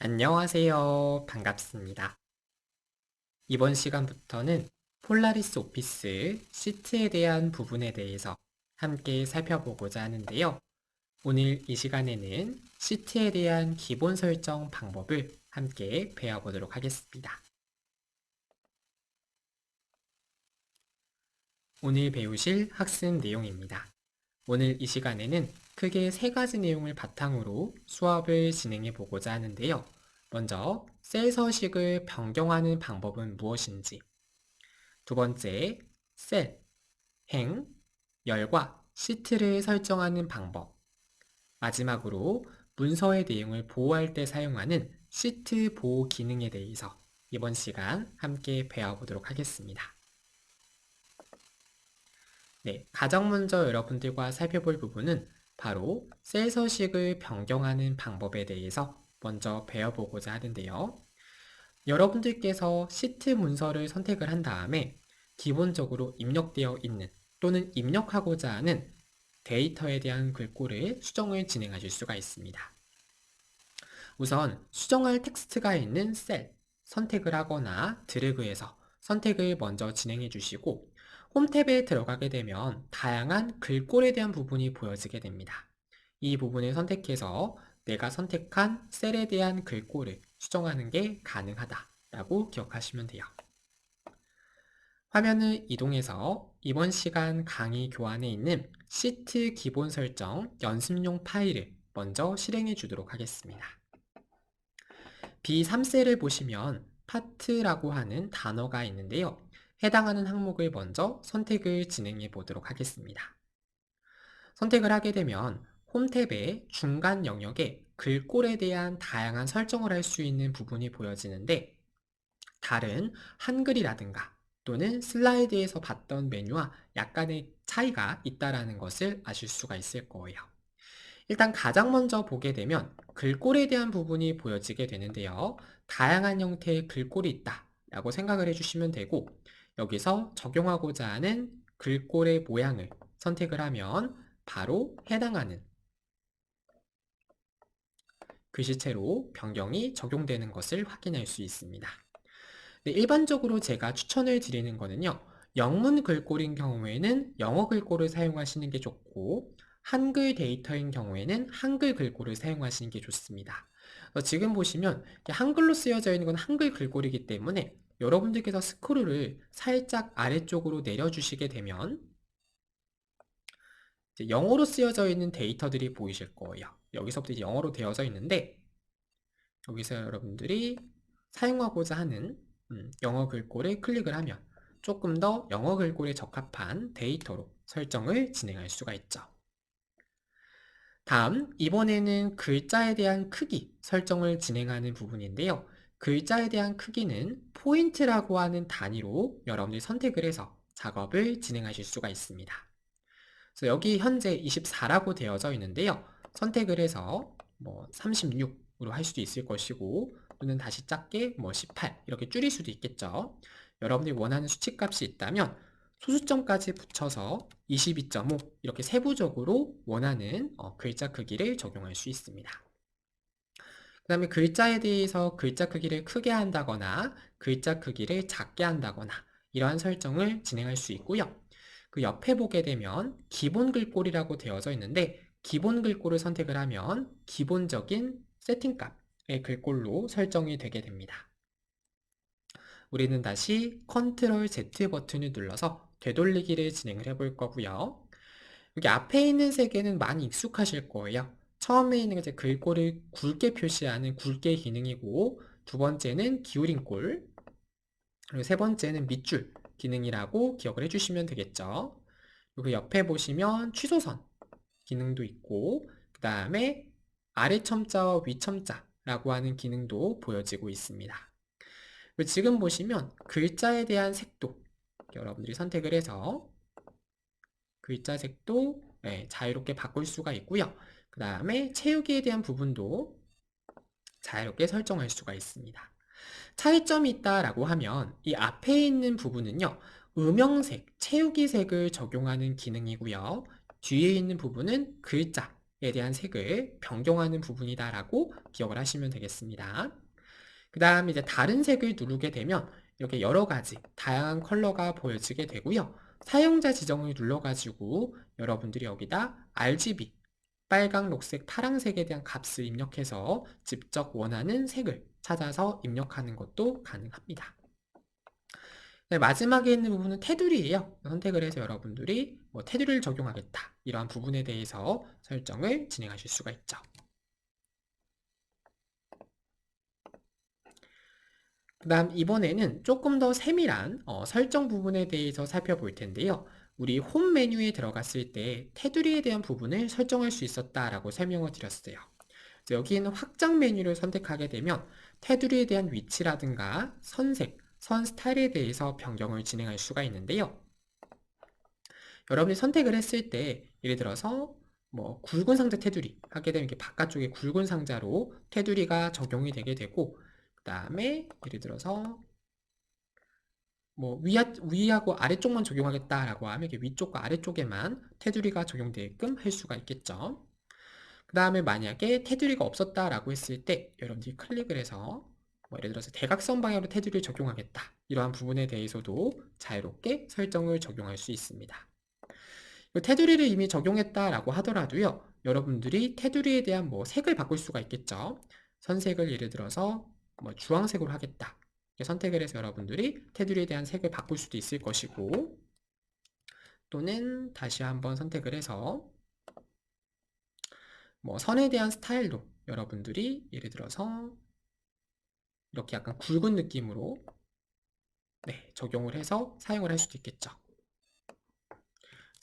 안녕하세요. 반갑습니다. 이번 시간부터는 폴라리스 오피스 시트에 대한 부분에 대해서 함께 살펴보고자 하는데요. 오늘 이 시간에는 시트에 대한 기본 설정 방법을 함께 배워보도록 하겠습니다. 오늘 배우실 학습 내용입니다. 오늘 이 시간에는 크게 세 가지 내용을 바탕으로 수업을 진행해 보고자 하는데요. 먼저 셀 서식을 변경하는 방법은 무엇인지, 두 번째, 셀, 행, 열과 시트를 설정하는 방법, 마지막으로 문서의 내용을 보호할 때 사용하는 시트 보호 기능에 대해서 이번 시간 함께 배워보도록 하겠습니다. 네, 가장 먼저 여러분들과 살펴볼 부분은 바로 셀 서식을 변경하는 방법에 대해서 먼저 배워보고자 하는데요. 여러분들께서 시트 문서를 선택을 한 다음에 기본적으로 입력되어 있는 또는 입력하고자 하는 데이터에 대한 글꼴을 수정을 진행하실 수가 있습니다. 우선 수정할 텍스트가 있는 셀 선택을 하거나 드래그해서 선택을 먼저 진행해 주시고 홈 탭에 들어가게 되면 다양한 글꼴에 대한 부분이 보여지게 됩니다. 이 부분을 선택해서 내가 선택한 셀에 대한 글꼴을 수정하는 게 가능하다라고 기억하시면 돼요. 화면을 이동해서 이번 시간 강의 교환에 있는 시트 기본 설정 연습용 파일을 먼저 실행해 주도록 하겠습니다. B3셀을 보시면 파트라고 하는 단어가 있는데요. 해당하는 항목을 먼저 선택을 진행해 보도록 하겠습니다. 선택을 하게 되면 홈 탭의 중간 영역에 글꼴에 대한 다양한 설정을 할 수 있는 부분이 보여지는데 다른 한글이라든가 또는 슬라이드에서 봤던 메뉴와 약간의 차이가 있다는 것을 아실 수가 있을 거예요. 일단 가장 먼저 보게 되면 글꼴에 대한 부분이 보여지게 되는데요. 다양한 형태의 글꼴이 있다 라고 생각을 해주시면 되고 여기서 적용하고자 하는 글꼴의 모양을 선택을 하면 바로 해당하는 글씨체로 변경이 적용되는 것을 확인할 수 있습니다. 네, 일반적으로 제가 추천을 드리는 거는요. 영문 글꼴인 경우에는 영어 글꼴을 사용하시는 게 좋고 한글 데이터인 경우에는 한글 글꼴을 사용하시는 게 좋습니다. 지금 보시면 한글로 쓰여져 있는 건 한글 글꼴이기 때문에 여러분들께서 스크롤을 살짝 아래쪽으로 내려주시게 되면 이제 영어로 쓰여져 있는 데이터들이 보이실 거예요. 여기서부터 이제 영어로 되어져 있는데 여기서 여러분들이 사용하고자 하는 영어 글꼴을 클릭을 하면 조금 더 영어 글꼴에 적합한 데이터로 설정을 진행할 수가 있죠. 다음, 이번에는 글자에 대한 크기 설정을 진행하는 부분인데요. 글자에 대한 크기는 포인트라고 하는 단위로 여러분들이 선택을 해서 작업을 진행하실 수가 있습니다. 그래서 여기 현재 24라고 되어져 있는데요. 선택을 해서 36으로 할 수도 있을 것이고 또는 다시 작게 18 이렇게 줄일 수도 있겠죠. 여러분들이 원하는 수치값이 있다면 소수점까지 붙여서 22.5 이렇게 세부적으로 원하는 글자 크기를 적용할 수 있습니다. 그 다음에 글자에 대해서 글자 크기를 크게 한다거나 글자 크기를 작게 한다거나 이러한 설정을 진행할 수 있고요. 그 옆에 보게 되면 기본 글꼴이라고 되어져 있는데 기본 글꼴을 선택을 하면 기본적인 세팅값의 글꼴로 설정이 되게 됩니다. 우리는 다시 컨트롤 Z 버튼을 눌러서 되돌리기를 진행을 해볼 거고요. 여기 앞에 있는 세 개는 많이 익숙하실 거예요. 처음에 있는 게 이제 글꼴을 굵게 표시하는 굵게 기능이고 두 번째는 기울인 꼴 그리고 세 번째는 밑줄 기능이라고 기억을 해주시면 되겠죠. 그 옆에 보시면 취소선 기능도 있고 그 다음에 아래 첨자와 위 첨자라고 하는 기능도 보여지고 있습니다. 지금 보시면 글자에 대한 색도 여러분들이 선택을 해서 글자 색도 자유롭게 바꿀 수가 있고요. 그 다음에 채우기에 대한 부분도 자유롭게 설정할 수가 있습니다. 차이점이 있다라고 하면 이 앞에 있는 부분은요. 음영색, 채우기색을 적용하는 기능이고요. 뒤에 있는 부분은 글자, 대한 색을 변경하는 부분이다라고 기억을 하시면 되겠습니다. 그 다음 이제 다른 색을 누르게 되면 이렇게 여러 가지 다양한 컬러가 보여지게 되고요. 사용자 지정을 눌러가지고 여러분들이 여기다 RGB, 빨강, 녹색, 파란색에 대한 값을 입력해서 직접 원하는 색을 찾아서 입력하는 것도 가능합니다. 네, 마지막에 있는 부분은 테두리예요. 선택을 해서 여러분들이 뭐 테두리를 적용하겠다, 이러한 부분에 대해서 설정을 진행하실 수가 있죠. 그 다음 이번에는 조금 더 세밀한 설정 부분에 대해서 살펴볼 텐데요. 우리 홈 메뉴에 들어갔을 때 테두리에 대한 부분을 설정할 수 있었다라고 설명을 드렸어요. 여기에는 확장 메뉴를 선택하게 되면 테두리에 대한 위치라든가 선색, 선 스타일에 대해서 변경을 진행할 수가 있는데요. 여러분이 선택을 했을 때 예를 들어서 뭐 굵은 상자 테두리 하게 되면 이렇게 바깥쪽에 굵은 상자로 테두리가 적용이 되게 되고, 그 다음에 예를 들어서 뭐 위하고 아래쪽만 적용하겠다라고 하면 이렇게 위쪽과 아래쪽에만 테두리가 적용되게끔 할 수가 있겠죠. 그 다음에 만약에 테두리가 없었다라고 했을 때 여러분들이 클릭을 해서 뭐 예를 들어서 대각선 방향으로 테두리를 적용하겠다, 이러한 부분에 대해서도 자유롭게 설정을 적용할 수 있습니다. 테두리를 이미 적용했다라고 하더라도요, 여러분들이 테두리에 대한 뭐 색을 바꿀 수가 있겠죠. 선색을 예를 들어서 뭐 주황색으로 하겠다, 이렇게 선택을 해서 여러분들이 테두리에 대한 색을 바꿀 수도 있을 것이고, 또는 다시 한번 선택을 해서 뭐 선에 대한 스타일도 여러분들이 예를 들어서 이렇게 약간 굵은 느낌으로 적용을 해서 사용을 할 수도 있겠죠.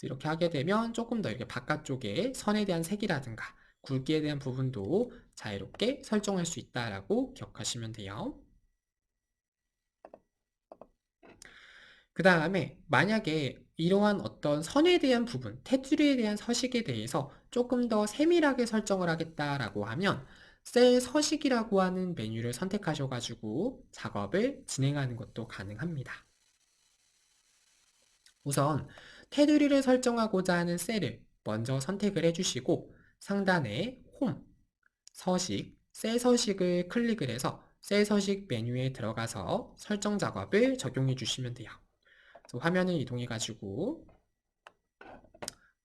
이렇게 하게 되면 조금 더 이렇게 바깥쪽에 선에 대한 색이라든가 굵기에 대한 부분도 자유롭게 설정할 수 있다라고 기억하시면 돼요. 그 다음에 만약에 이러한 어떤 선에 대한 부분, 테두리에 대한 서식에 대해서 조금 더 세밀하게 설정을 하겠다라고 하면 셀 서식이라고 하는 메뉴를 선택하셔가지고 작업을 진행하는 것도 가능합니다. 우선 테두리를 설정하고자 하는 셀을 먼저 선택을 해주시고 상단에 홈, 서식, 셀 서식을 클릭을 해서 셀 서식 메뉴에 들어가서 설정 작업을 적용해 주시면 돼요. 그래서 화면을 이동해 가지고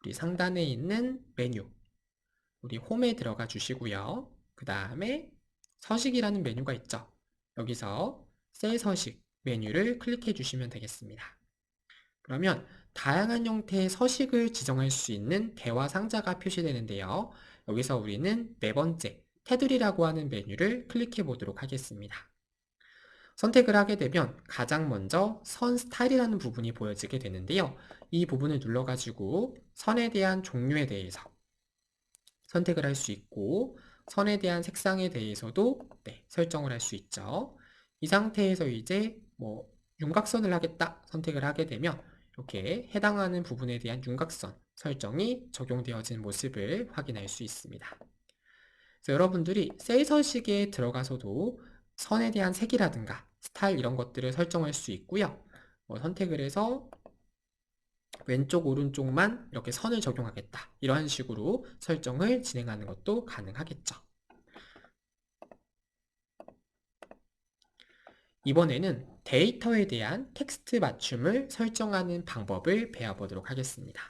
우리 상단에 있는 메뉴, 우리 홈에 들어가 주시고요. 그 다음에 서식이라는 메뉴가 있죠. 여기서 셀 서식 메뉴를 클릭해 주시면 되겠습니다. 그러면 다양한 형태의 서식을 지정할 수 있는 대화 상자가 표시되는데요. 여기서 우리는 네 번째 테두리라고 하는 메뉴를 클릭해 보도록 하겠습니다. 선택을 하게 되면 가장 먼저 선 스타일이라는 부분이 보여지게 되는데요. 이 부분을 눌러가지고 선에 대한 종류에 대해서 선택을 할 수 있고, 선에 대한 색상에 대해서도 설정을 할 수 있죠. 이 상태에서 이제 뭐 윤곽선을 하겠다 선택을 하게 되면 이렇게 해당하는 부분에 대한 윤곽선 설정이 적용되어진 모습을 확인할 수 있습니다. 그래서 여러분들이 셀 서식에 들어가서도 선에 대한 색이라든가 스타일 이런 것들을 설정할 수 있고요. 선택을 해서 왼쪽 오른쪽만 이렇게 선을 적용하겠다, 이러한 식으로 설정을 진행하는 것도 가능하겠죠. 이번에는 데이터에 대한 텍스트 맞춤을 설정하는 방법을 배워보도록 하겠습니다.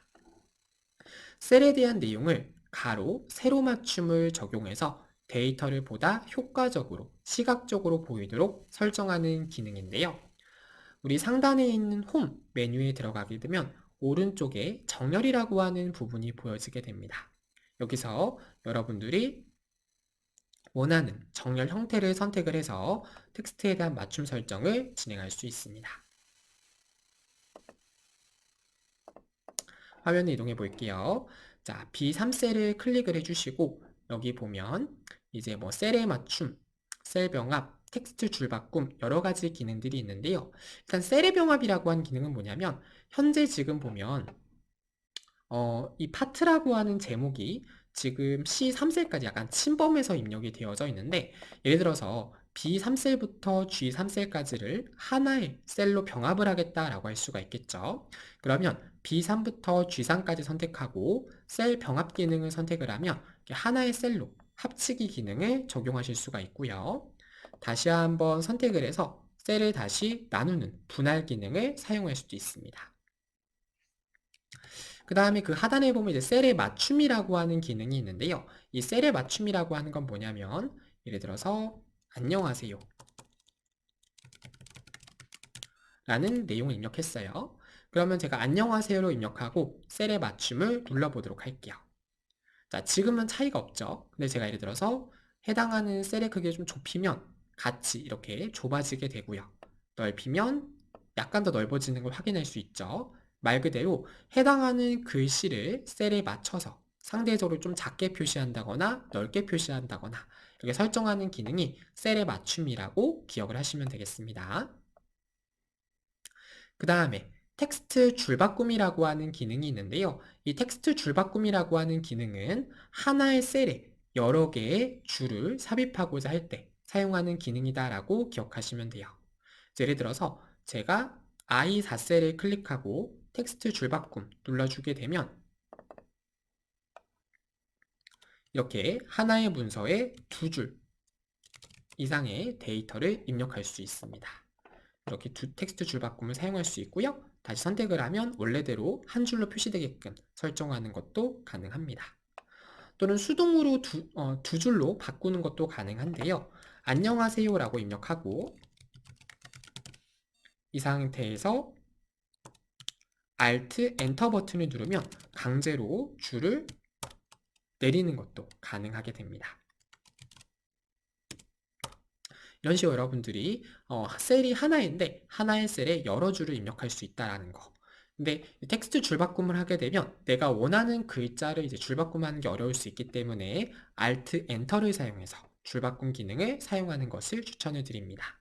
셀에 대한 내용을 가로, 세로 맞춤을 적용해서 데이터를 보다 효과적으로 시각적으로 보이도록 설정하는 기능인데요. 우리 상단에 있는 홈 메뉴에 들어가게 되면 오른쪽에 정렬이라고 하는 부분이 보여지게 됩니다. 여기서 여러분들이 원하는 정렬 형태를 선택을 해서 텍스트에 대한 맞춤 설정을 진행할 수 있습니다. 화면을 이동해 볼게요. 자, B3셀을 클릭을 해주시고 여기 보면 이제 뭐 셀에 맞춤, 셀 병합, 텍스트 줄바꿈 여러 가지 기능들이 있는데요. 일단 셀의 병합이라고 하는 기능은 뭐냐면 현재 지금 보면 이 파트라고 하는 제목이 지금 C3셀까지 약간 침범해서 입력이 되어져 있는데, 예를 들어서 B3셀부터 G3셀까지를 하나의 셀로 병합을 하겠다라고 할 수가 있겠죠. 그러면 B3부터 G3까지 선택하고 셀 병합 기능을 선택을 하면 하나의 셀로 합치기 기능을 적용하실 수가 있고요. 다시 한번 선택을 해서 셀을 다시 나누는 분할 기능을 사용할 수도 있습니다. 그 다음에 그 하단에 보면 이제 셀의 맞춤이라고 하는 기능이 있는데요. 이 셀의 맞춤이라고 하는 건 뭐냐면 예를 들어서 안녕하세요 라는 내용을 입력했어요. 그러면 제가 안녕하세요로 입력하고 셀의 맞춤을 눌러보도록 할게요. 자, 지금은 차이가 없죠. 근데 제가 예를 들어서 해당하는 셀의 크기를 좀 좁히면 같이 이렇게 좁아지게 되고요. 넓히면 약간 더 넓어지는 걸 확인할 수 있죠. 말 그대로 해당하는 글씨를 셀에 맞춰서 상대적으로 좀 작게 표시한다거나 넓게 표시한다거나 이렇게 설정하는 기능이 셀의 맞춤이라고 기억을 하시면 되겠습니다. 그 다음에 텍스트 줄바꿈이라고 하는 기능이 있는데요. 이 텍스트 줄바꿈이라고 하는 기능은 하나의 셀에 여러 개의 줄을 삽입하고자 할 때 사용하는 기능이다라고 기억하시면 돼요. 예를 들어서 제가 I4셀을 클릭하고 텍스트 줄바꿈 눌러주게 되면 이렇게 하나의 문서에 2줄 이상의 데이터를 입력할 수 있습니다. 이렇게 텍스트 줄바꿈을 사용할 수 있고요. 다시 선택을 하면 원래대로 한 줄로 표시되게끔 설정하는 것도 가능합니다. 또는 수동으로 두 줄로 바꾸는 것도 가능한데요. 안녕하세요 라고 입력하고 이 상태에서 Alt, Enter 버튼을 누르면 강제로 줄을 내리는 것도 가능하게 됩니다. 이런 식으로 여러분들이 셀이 하나인데 하나의 셀에 여러 줄을 입력할 수 있다는 거. 근데 텍스트 줄바꿈을 하게 되면 내가 원하는 글자를 이제 줄바꿈하는 게 어려울 수 있기 때문에 Alt, Enter를 사용해서 줄바꿈 기능을 사용하는 것을 추천을 드립니다.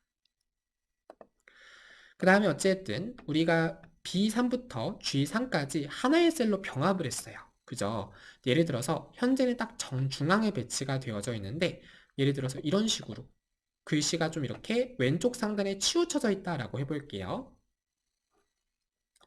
그 다음에 어쨌든 우리가 B3부터 G3까지 하나의 셀로 병합을 했어요. 그죠? 예를 들어서 현재는 딱 정중앙에 배치가 되어져 있는데 예를 들어서 이런 식으로 글씨가 좀 이렇게 왼쪽 상단에 치우쳐져 있다라고 해볼게요.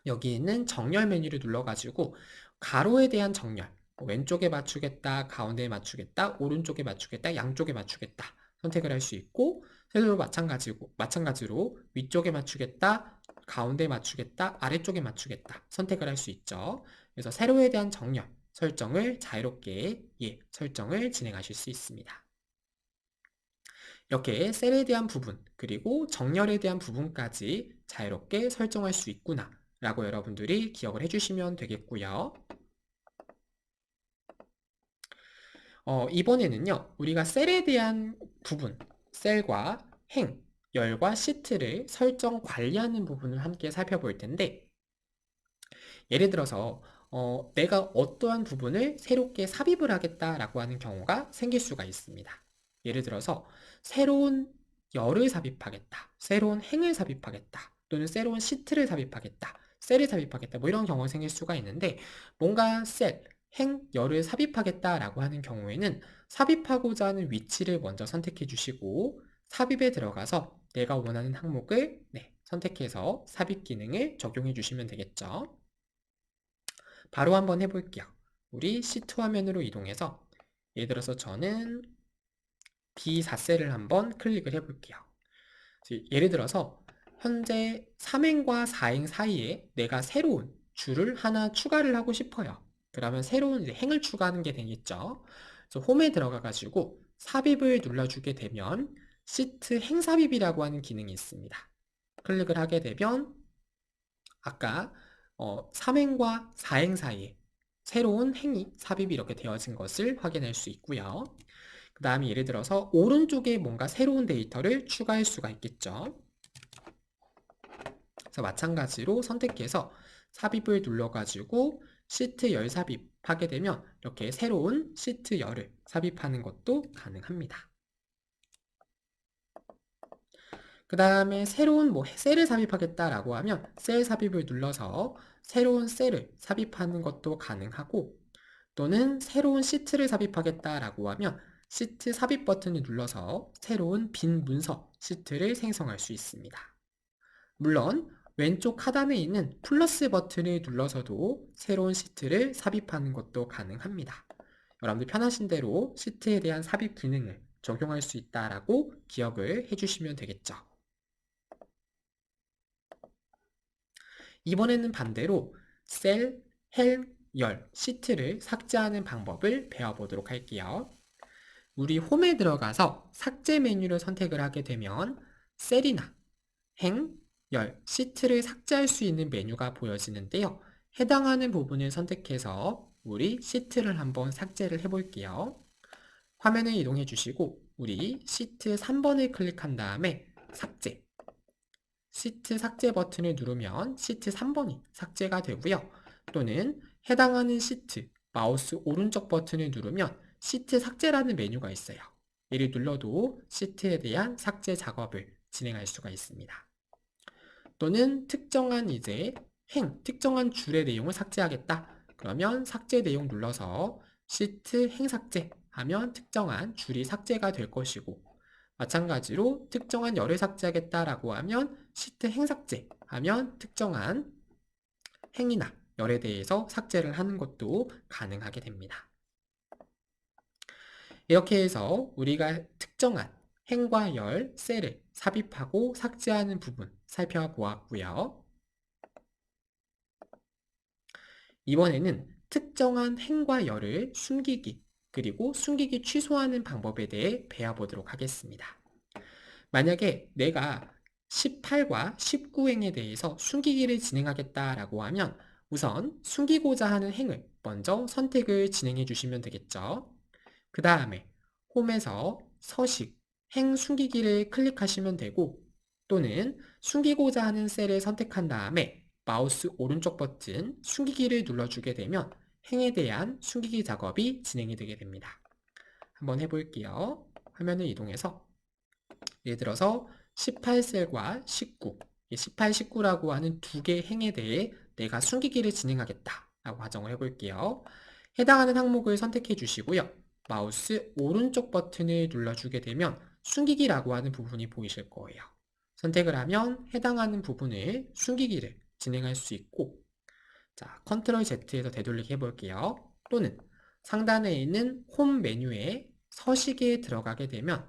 여기 있는 정렬 메뉴를 눌러가지고 가로에 대한 정렬, 왼쪽에 맞추겠다, 가운데에 맞추겠다, 오른쪽에 맞추겠다, 양쪽에 맞추겠다 선택을 할 수 있고 세로로 마찬가지로 위쪽에 맞추겠다, 가운데에 맞추겠다, 아래쪽에 맞추겠다 선택을 할 수 있죠. 그래서 세로에 대한 정렬 설정을 자유롭게 설정을 진행하실 수 있습니다. 이렇게 셀에 대한 부분 그리고 정렬에 대한 부분까지 자유롭게 설정할 수 있구나 라고 여러분들이 기억을 해주시면 되겠고요. 이번에는요 우리가 셀에 대한 부분 셀과 행, 열과 시트를 설정 관리하는 부분을 함께 살펴볼 텐데 예를 들어서 내가 어떠한 부분을 새롭게 삽입을 하겠다라고 하는 경우가 생길 수가 있습니다. 예를 들어서 새로운 열을 삽입하겠다, 새로운 행을 삽입하겠다, 또는 새로운 시트를 삽입하겠다, 셀을 삽입하겠다, 뭐 이런 경우가 생길 수가 있는데 뭔가 셀, 행, 열을 삽입하겠다라고 하는 경우에는 삽입하고자 하는 위치를 먼저 선택해 주시고 삽입에 들어가서 내가 원하는 항목을 선택해서 삽입 기능을 적용해 주시면 되겠죠. 바로 한번 해볼게요. 우리 시트 화면으로 이동해서 예를 들어서 저는 B4셀을 한번 클릭을 해볼게요. 예를 들어서 현재 3행과 4행 사이에 내가 새로운 줄을 하나 추가를 하고 싶어요. 그러면 새로운 행을 추가하는 게 되겠죠. 그래서 홈에 들어가 가지고 삽입을 눌러주게 되면 시트 행삽입이라고 하는 기능이 있습니다. 클릭을 하게 되면 아까 3행과 4행 사이에 새로운 행이 삽입이 이렇게 되어진 것을 확인할 수 있고요. 그 다음에 예를 들어서 오른쪽에 뭔가 새로운 데이터를 추가할 수가 있겠죠. 그래서 마찬가지로 선택해서 삽입을 눌러가지고 시트 열 삽입하게 되면 이렇게 새로운 시트 열을 삽입하는 것도 가능합니다. 그 다음에 새로운 셀을 삽입하겠다라고 하면 셀 삽입을 눌러서 새로운 셀을 삽입하는 것도 가능하고 또는 새로운 시트를 삽입하겠다라고 하면 시트 삽입 버튼을 눌러서 새로운 빈 문서 시트를 생성할 수 있습니다. 물론 왼쪽 하단에 있는 플러스 버튼을 눌러서도 새로운 시트를 삽입하는 것도 가능합니다. 여러분들 편하신 대로 시트에 대한 삽입 기능을 적용할 수 있다라고 기억을 해주시면 되겠죠. 이번에는 반대로 셀, 헬, 열, 시트를 삭제하는 방법을 배워보도록 할게요. 우리 홈에 들어가서 삭제 메뉴를 선택을 하게 되면 셀이나 행, 열, 시트를 삭제할 수 있는 메뉴가 보여지는데요. 해당하는 부분을 선택해서 우리 시트를 한번 삭제를 해볼게요. 화면을 이동해 주시고 우리 시트 3번을 클릭한 다음에 삭제, 시트 삭제 버튼을 누르면 시트 3번이 삭제가 되고요. 또는 해당하는 시트, 마우스 오른쪽 버튼을 누르면 시트 삭제라는 메뉴가 있어요. 이를 눌러도 시트에 대한 삭제 작업을 진행할 수가 있습니다. 또는 특정한 특정한 줄의 내용을 삭제하겠다. 그러면 삭제 내용 눌러서 시트 행 삭제 하면 특정한 줄이 삭제가 될 것이고, 마찬가지로 특정한 열을 삭제하겠다라고 하면 시트 행 삭제 하면 특정한 행이나 열에 대해서 삭제를 하는 것도 가능하게 됩니다. 이렇게 해서 우리가 특정한 행과 열, 셀을 삽입하고 삭제하는 부분 살펴보았고요. 이번에는 특정한 행과 열을 숨기기, 그리고 숨기기 취소하는 방법에 대해 배워보도록 하겠습니다. 만약에 내가 18과 19행에 대해서 숨기기를 진행하겠다라고 하면 우선 숨기고자 하는 행을 먼저 선택을 진행해 주시면 되겠죠. 그 다음에 홈에서 서식, 행 숨기기를 클릭하시면 되고, 또는 숨기고자 하는 셀을 선택한 다음에 마우스 오른쪽 버튼 숨기기를 눌러주게 되면 행에 대한 숨기기 작업이 진행이 되게 됩니다. 한번 해볼게요. 화면을 이동해서 예를 들어서 18셀과 19, 18, 19라고 하는 두 개의 행에 대해 내가 숨기기를 진행하겠다 라고 가정을 해볼게요. 해당하는 항목을 선택해 주시고요. 마우스 오른쪽 버튼을 눌러주게 되면 숨기기라고 하는 부분이 보이실 거예요. 선택을 하면 해당하는 부분을 숨기기를 진행할 수 있고, 자, 컨트롤 Z에서 되돌리기 해볼게요. 또는 상단에 있는 홈 메뉴에 서식에 들어가게 되면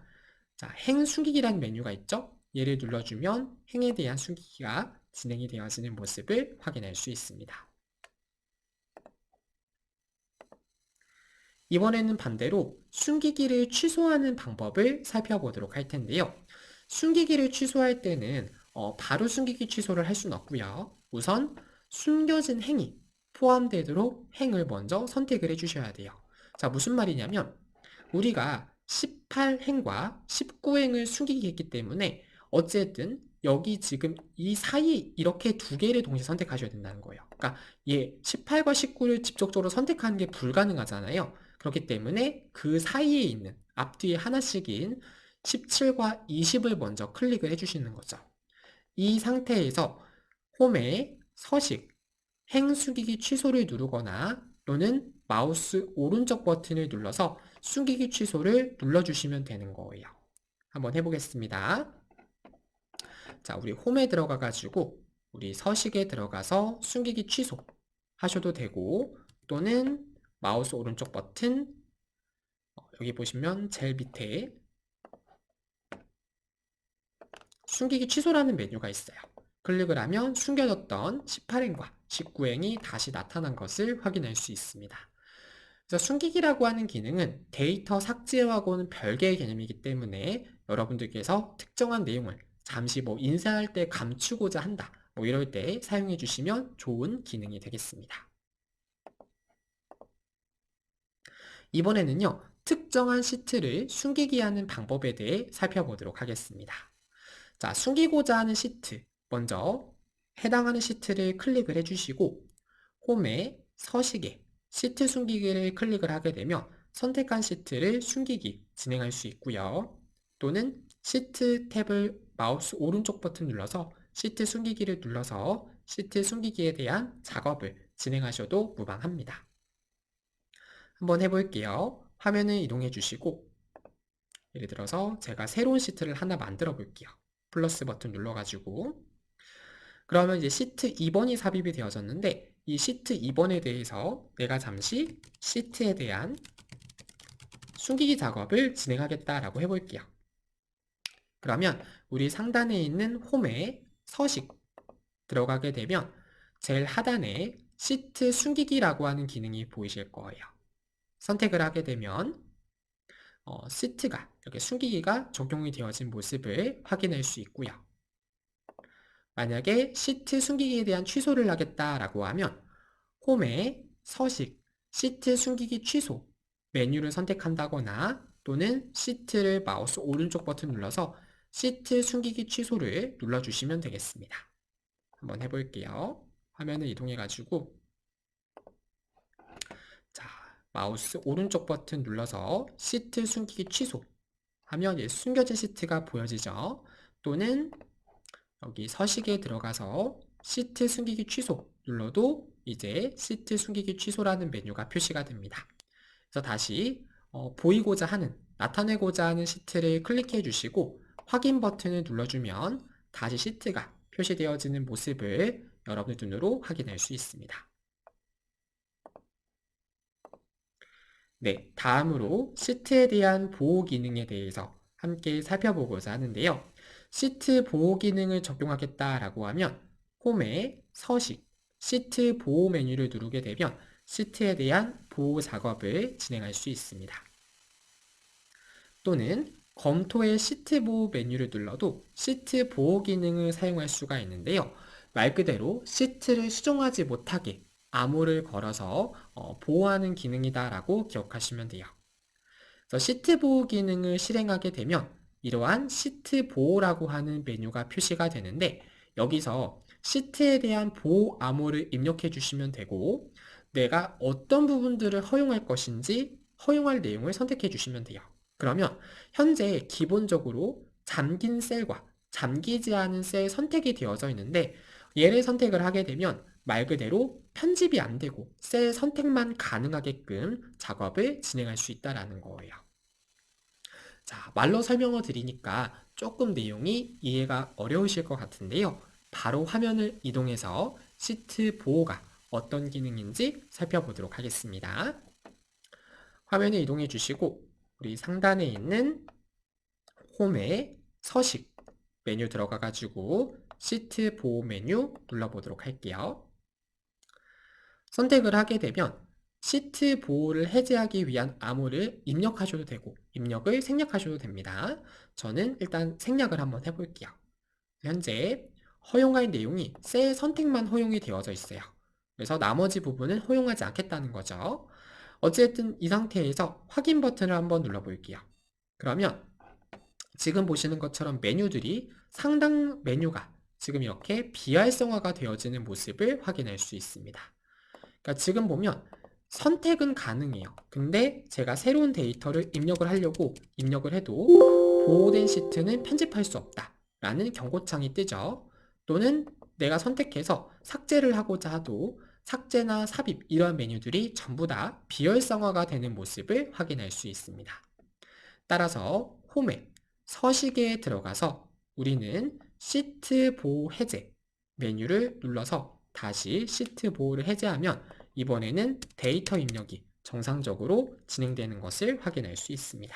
자, 행 숨기기라는 메뉴가 있죠? 얘를 눌러주면 행에 대한 숨기기가 진행이 되어지는 모습을 확인할 수 있습니다. 이번에는 반대로 숨기기를 취소하는 방법을 살펴보도록 할 텐데요. 숨기기를 취소할 때는 바로 숨기기 취소를 할 수는 없고요. 우선 숨겨진 행이 포함되도록 행을 먼저 선택을 해주셔야 돼요. 자, 무슨 말이냐면 우리가 18행과 19행을 숨기기 했기 때문에 어쨌든 여기 지금 이 사이 이렇게 두 개를 동시에 선택하셔야 된다는 거예요. 그러니까 18과 19를 직접적으로 선택하는 게 불가능하잖아요. 그렇기 때문에 그 사이에 있는 앞뒤에 하나씩인 17과 20을 먼저 클릭을 해주시는 거죠. 이 상태에서 홈에 서식, 행 숨기기 취소를 누르거나 또는 마우스 오른쪽 버튼을 눌러서 숨기기 취소를 눌러주시면 되는 거예요. 한번 해보겠습니다. 자, 우리 홈에 들어가 가지고 우리 서식에 들어가서 숨기기 취소 하셔도 되고, 또는 마우스 오른쪽 버튼 여기 보시면 제일 밑에 숨기기 취소라는 메뉴가 있어요. 클릭을 하면 숨겨졌던 18행과 19행이 다시 나타난 것을 확인할 수 있습니다. 그래서 숨기기라고 하는 기능은 데이터 삭제하고는 별개의 개념이기 때문에 여러분들께서 특정한 내용을 잠시 인쇄할 때 감추고자 한다, 이럴 때 사용해 주시면 좋은 기능이 되겠습니다. 이번에는요, 특정한 시트를 숨기기 하는 방법에 대해 살펴보도록 하겠습니다. 자, 숨기고자 하는 시트, 먼저 해당하는 시트를 클릭을 해주시고 홈에 서식에 시트 숨기기를 클릭을 하게 되면 선택한 시트를 숨기기 진행할 수 있고요. 또는 시트 탭을 마우스 오른쪽 버튼 눌러서 시트 숨기기를 눌러서 시트 숨기기에 대한 작업을 진행하셔도 무방합니다. 한번 해볼게요. 화면을 이동해 주시고 예를 들어서 제가 새로운 시트를 하나 만들어 볼게요. 플러스 버튼 눌러가지고 그러면 이제 시트 2번이 삽입이 되어졌는데 이 시트 2번에 대해서 내가 잠시 시트에 대한 숨기기 작업을 진행하겠다라고 해볼게요. 그러면 우리 상단에 있는 홈에 서식 들어가게 되면 제일 하단에 시트 숨기기라고 하는 기능이 보이실 거예요. 선택을 하게 되면 시트가 이렇게 숨기기가 적용이 되어진 모습을 확인할 수 있고요. 만약에 시트 숨기기에 대한 취소를 하겠다라고 하면 홈에 서식, 시트 숨기기 취소 메뉴를 선택한다거나 또는 시트를 마우스 오른쪽 버튼 눌러서 시트 숨기기 취소를 눌러주시면 되겠습니다. 한번 해볼게요. 화면을 이동해가지고 자, 마우스 오른쪽 버튼 눌러서 시트 숨기기 취소 하면 숨겨진 시트가 보여지죠. 또는 여기 서식에 들어가서 시트 숨기기 취소 눌러도 이제 시트 숨기기 취소라는 메뉴가 표시가 됩니다. 그래서 다시 보이고자 하는, 나타내고자 하는 시트를 클릭해 주시고 확인 버튼을 눌러주면 다시 시트가 표시되어지는 모습을 여러분의 눈으로 확인할 수 있습니다. 네, 다음으로 시트에 대한 보호 기능에 대해서 함께 살펴보고자 하는데요. 시트 보호 기능을 적용하겠다라고 하면 홈에 서식, 시트 보호 메뉴를 누르게 되면 시트에 대한 보호 작업을 진행할 수 있습니다. 또는 검토의 시트 보호 메뉴를 눌러도 시트 보호 기능을 사용할 수가 있는데요. 말 그대로 시트를 수정하지 못하게 암호를 걸어서 보호하는 기능이다라고 기억하시면 돼요. 그래서 시트 보호 기능을 실행하게 되면 이러한 시트 보호라고 하는 메뉴가 표시가 되는데 여기서 시트에 대한 보호 암호를 입력해 주시면 되고 내가 어떤 부분들을 허용할 것인지 허용할 내용을 선택해 주시면 돼요. 그러면 현재 기본적으로 잠긴 셀과 잠기지 않은 셀 선택이 되어져 있는데 얘를 선택을 하게 되면 말 그대로 편집이 안 되고 셀 선택만 가능하게끔 작업을 진행할 수 있다는 거예요. 자, 말로 설명을 드리니까 조금 내용이 이해가 어려우실 것 같은데요. 바로 화면을 이동해서 시트 보호가 어떤 기능인지 살펴보도록 하겠습니다. 화면을 이동해 주시고 우리 상단에 있는 홈에 서식 메뉴 들어가 가지고 시트 보호 메뉴 눌러보도록 할게요. 선택을 하게 되면 시트 보호를 해제하기 위한 암호를 입력하셔도 되고 입력을 생략하셔도 됩니다. 저는 일단 생략을 한번 해볼게요. 현재 허용할 내용이 셀 선택만 허용이 되어져 있어요. 그래서 나머지 부분은 허용하지 않겠다는 거죠. 어쨌든 이 상태에서 확인 버튼을 한번 눌러볼게요. 그러면 지금 보시는 것처럼 메뉴들이 상당 메뉴가 지금 이렇게 비활성화가 되어지는 모습을 확인할 수 있습니다. 그러니까 지금 보면 선택은 가능해요. 근데 제가 새로운 데이터를 입력을 하려고 입력을 해도 보호된 시트는 편집할 수 없다 라는 경고창이 뜨죠. 또는 내가 선택해서 삭제를 하고자 해도 삭제나 삽입 이러한 메뉴들이 전부 다 비활성화가 되는 모습을 확인할 수 있습니다. 따라서 홈에 서식에 들어가서 우리는 시트 보호 해제 메뉴를 눌러서 다시 시트 보호를 해제하면 이번에는 데이터 입력이 정상적으로 진행되는 것을 확인할 수 있습니다.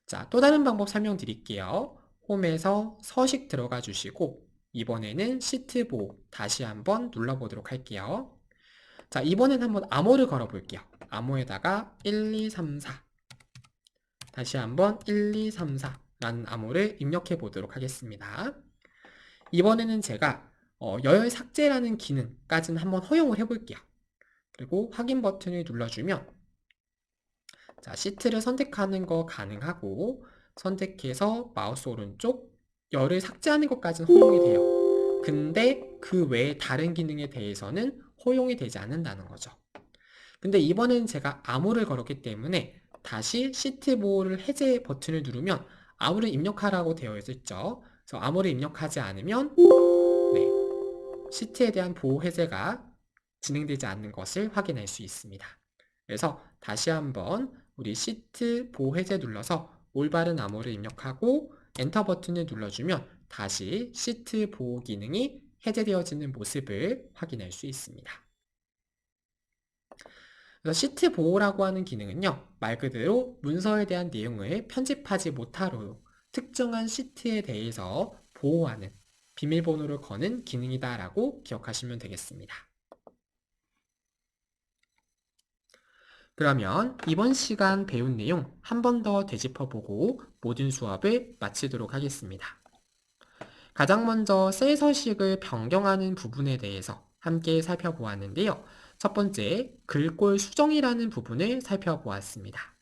자, 또 다른 방법 설명드릴게요. 홈에서 서식 들어가 주시고 이번에는 시트 보호 다시 한번 눌러보도록 할게요. 자, 이번엔 한번 암호를 걸어 볼게요. 암호에다가 1, 2, 3, 4 다시 한번 1, 2, 3, 4 라는 암호를 입력해 보도록 하겠습니다. 이번에는 제가 여열 삭제라는 기능까지는 한번 허용을 해볼게요. 그리고 확인 버튼을 눌러주면 자, 시트를 선택하는 거 가능하고 선택해서 마우스 오른쪽 열을 삭제하는 것까지는 허용이 돼요. 근데 그 외에 다른 기능에 대해서는 허용이 되지 않는다는 거죠. 근데 이번엔 제가 암호를 걸었기 때문에 다시 시트 보호를 해제 버튼을 누르면 암호를 입력하라고 되어 있죠. 그래서 암호를 입력하지 않으면 네, 시트에 대한 보호 해제가 진행되지 않는 것을 확인할 수 있습니다. 그래서 다시 한번 우리 시트 보호 해제 눌러서 올바른 암호를 입력하고 엔터 버튼을 눌러주면 다시 시트 보호 기능이 해제되어지는 모습을 확인할 수 있습니다. 그래서 시트 보호라고 하는 기능은요, 말 그대로 문서에 대한 내용을 편집하지 못하도록 특정한 시트에 대해서 보호하는 비밀번호를 거는 기능이다라고 기억하시면 되겠습니다. 그러면 이번 시간 배운 내용 한 번 더 되짚어보고 모든 수업을 마치도록 하겠습니다. 가장 먼저 셀 서식을 변경하는 부분에 대해서 함께 살펴보았는데요. 첫 번째, 글꼴 수정이라는 부분을 살펴보았습니다.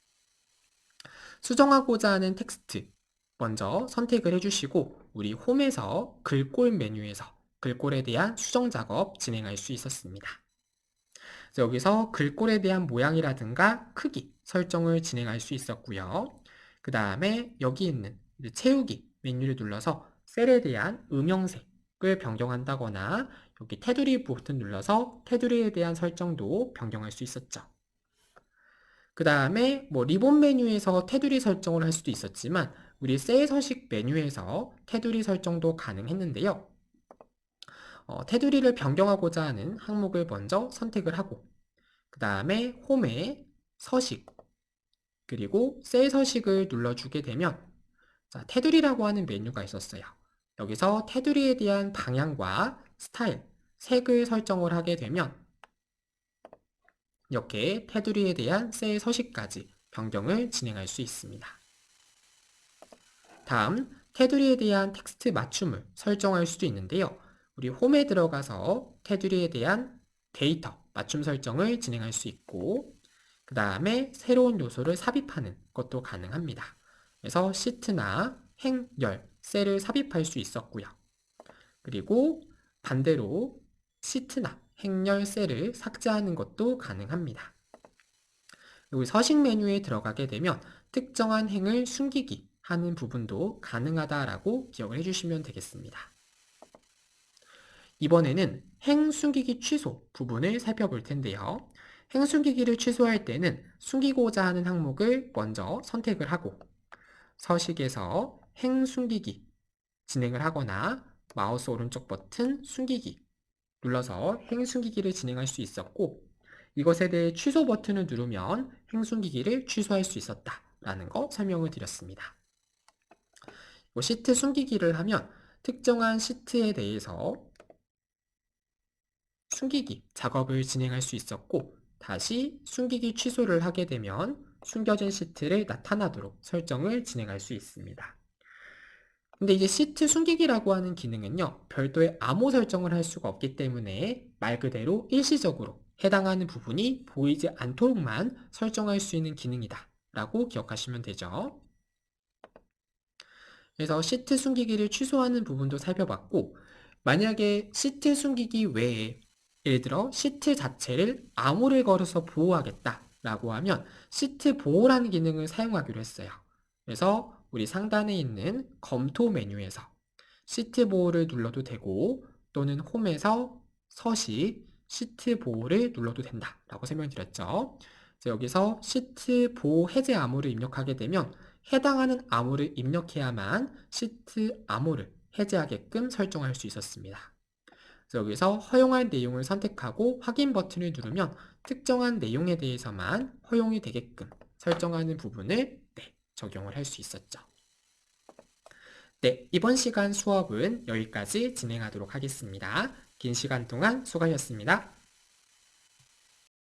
수정하고자 하는 텍스트 먼저 선택을 해주시고 우리 홈에서 글꼴 메뉴에서 글꼴에 대한 수정 작업 진행할 수 있었습니다. 여기서 글꼴에 대한 모양이라든가 크기 설정을 진행할 수 있었고요. 그 다음에 여기 있는 채우기 메뉴를 눌러서 셀에 대한 음영색을 변경한다거나 여기 테두리 버튼 눌러서 테두리에 대한 설정도 변경할 수 있었죠. 그 다음에 리본 메뉴에서 테두리 설정을 할 수도 있었지만 우리 셀 서식 메뉴에서 테두리 설정도 가능했는데요. 테두리를 변경하고자 하는 항목을 먼저 선택을 하고 그 다음에 홈에 서식 그리고 셀 서식을 눌러주게 되면 테두리라고 하는 메뉴가 있었어요. 여기서 테두리에 대한 방향과 스타일, 색을 설정을 하게 되면 이렇게 테두리에 대한 셀 서식까지 변경을 진행할 수 있습니다. 다음, 테두리에 대한 텍스트 맞춤을 설정할 수도 있는데요. 우리 홈에 들어가서 테두리에 대한 데이터 맞춤 설정을 진행할 수 있고 그 다음에 새로운 요소를 삽입하는 것도 가능합니다. 그래서 시트나 행열, 셀을 삽입할 수 있었고요. 그리고 반대로 시트나 행열, 셀을 삭제하는 것도 가능합니다. 여기 서식 메뉴에 들어가게 되면 특정한 행을 숨기기 하는 부분도 가능하다라고 기억을 해주시면 되겠습니다. 이번에는 행 숨기기 취소 부분을 살펴볼 텐데요. 행 숨기기를 취소할 때는 숨기고자 하는 항목을 먼저 선택을 하고 서식에서 행 숨기기 진행을 하거나 마우스 오른쪽 버튼 숨기기 눌러서 행 숨기기를 진행할 수 있었고 이것에 대해 취소 버튼을 누르면 행 숨기기를 취소할 수 있었다라는 거 설명을 드렸습니다. 시트 숨기기를 하면 특정한 시트에 대해서 숨기기 작업을 진행할 수 있었고 다시 숨기기 취소를 하게 되면 숨겨진 시트를 나타나도록 설정을 진행할 수 있습니다. 근데 이제 시트 숨기기라고 하는 기능은요, 별도의 암호 설정을 할 수가 없기 때문에 말 그대로 일시적으로 해당하는 부분이 보이지 않도록만 설정할 수 있는 기능이다 라고 기억하시면 되죠. 그래서 시트 숨기기를 취소하는 부분도 살펴봤고 만약에 시트 숨기기 외에 예를 들어 시트 자체를 암호를 걸어서 보호하겠다라고 하면 시트 보호라는 기능을 사용하기로 했어요. 그래서 우리 상단에 있는 검토 메뉴에서 시트 보호를 눌러도 되고 또는 홈에서 서식 시트 보호를 눌러도 된다라고 설명드렸죠. 여기서 시트 보호 해제 암호를 입력하게 되면 해당하는 암호를 입력해야만 시트 암호를 해제하게끔 설정할 수 있었습니다. 여기서 허용할 내용을 선택하고 확인 버튼을 누르면 특정한 내용에 대해서만 허용이 되게끔 설정하는 부분을 적용을 할 수 있었죠. 네, 이번 시간 수업은 여기까지 진행하도록 하겠습니다. 긴 시간 동안 수고하셨습니다.